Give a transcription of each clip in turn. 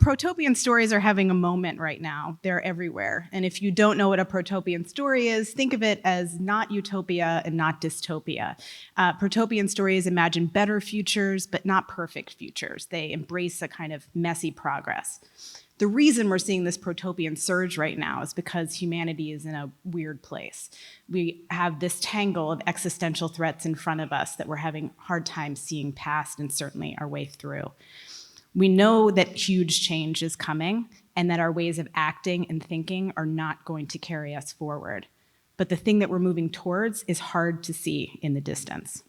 Protopian stories are having a moment right now. They're everywhere. And if you don't know what a Protopian story is, think of it as not utopia and not dystopia. Protopian stories imagine better futures, but not perfect futures. They embrace a kind of messy progress. The reason we're seeing this Protopian surge right now is because humanity is in a weird place. We have this tangle of existential threats in front of us that we're having a hard time seeing past and certainly our way through. We know that huge change is coming and that our ways of acting and thinking are not going to carry us forward. But the thing that we're moving towards is hard to see in the distance.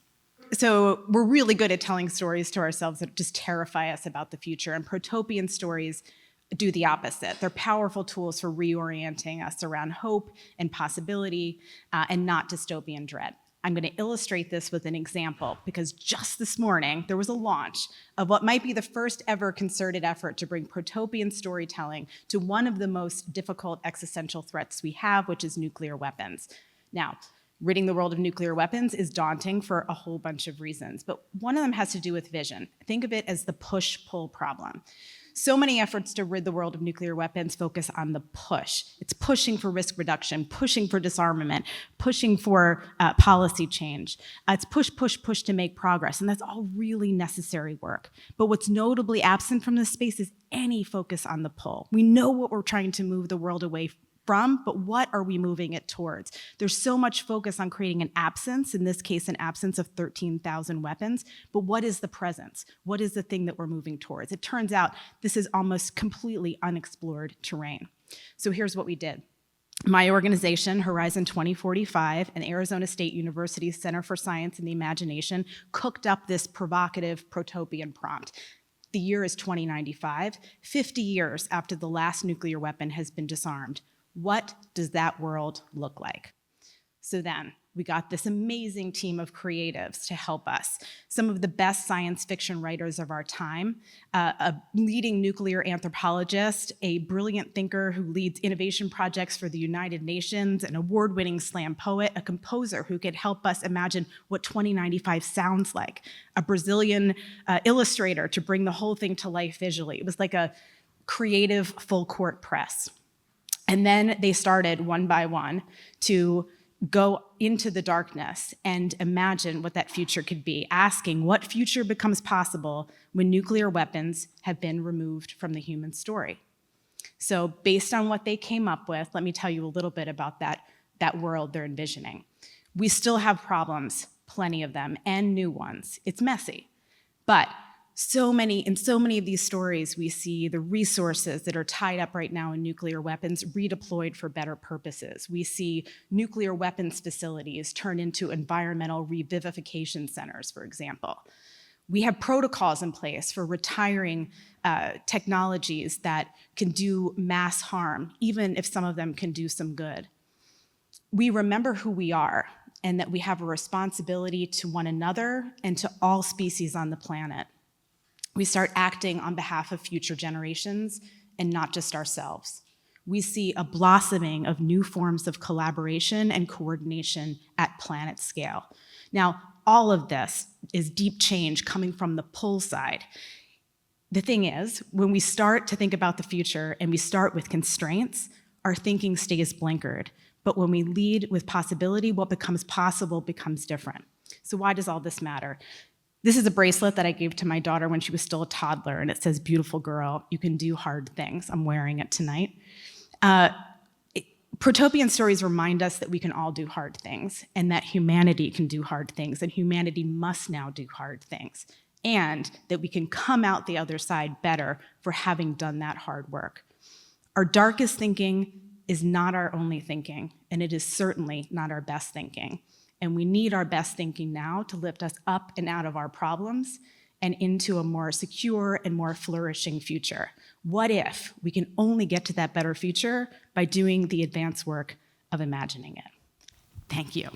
So we're really good at telling stories to ourselves that just terrify us about the future, and Protopian stories do the opposite. They're powerful tools for reorienting us around hope and possibility and not dystopian dread. I'm going to illustrate this with an example because just this morning there was a launch of what might be the first ever concerted effort to bring Protopian storytelling to one of the most difficult existential threats we have, which is nuclear weapons. Now, ridding the world of nuclear weapons is daunting for a whole bunch of reasons, but one of them has to do with vision. Think of it as the push-pull problem. So many efforts to rid the world of nuclear weapons focus on the push. It's pushing for risk reduction, pushing for disarmament, pushing for policy change. It's push, push, push to make progress, and that's all really necessary work. But what's notably absent from this space is any focus on the pull. We know what we're trying to move the world away from, but what are we moving it towards? There's so much focus on creating an absence, in this case, an absence of 13,000 weapons, but what is the presence? What is the thing that we're moving towards? It turns out this is almost completely unexplored terrain. So here's what we did. My organization, Horizon 2045, and Arizona State University's Center for Science and the Imagination cooked up this provocative Protopian prompt. The year is 2095, 50 years after the last nuclear weapon has been disarmed. What does that world look like? So then, we got this amazing team of creatives to help us. Some of the best science fiction writers of our time, a leading nuclear anthropologist, a brilliant thinker who leads innovation projects for the United Nations, an award-winning slam poet, a composer who could help us imagine what 2095 sounds like, a Brazilian illustrator to bring the whole thing to life visually. It was like a creative full-court press. And then they started one by one to go into the darkness and imagine what that future could be, asking what future becomes possible when nuclear weapons have been removed from the human story. So based on what they came up with, let me tell you a little bit about that world they're envisioning. We still have problems, plenty of them, and new ones. It's messy, but in so many of these stories, we see the resources that are tied up right now in nuclear weapons redeployed for better purposes. We see nuclear weapons facilities turn into environmental revivification centers, for example. We have protocols in place for retiring technologies that can do mass harm, even if some of them can do some good. We remember who we are and that we have a responsibility to one another and to all species on the planet. We start acting on behalf of future generations and not just ourselves. We see a blossoming of new forms of collaboration and coordination at planet scale. Now, all of this is deep change coming from the pull side. The thing is, when we start to think about the future and we start with constraints, our thinking stays blinkered. But when we lead with possibility, what becomes possible becomes different. So why does all this matter? This is a bracelet that I gave to my daughter when she was still a toddler, and it says, "Beautiful girl, you can do hard things." I'm wearing it tonight. Protopian stories remind us that we can all do hard things, and that humanity can do hard things, and humanity must now do hard things, and that we can come out the other side better for having done that hard work. Our darkest thinking is not our only thinking, and it is certainly not our best thinking. And we need our best thinking now to lift us up and out of our problems and into a more secure and more flourishing future. What if we can only get to that better future by doing the advanced work of imagining it? Thank you.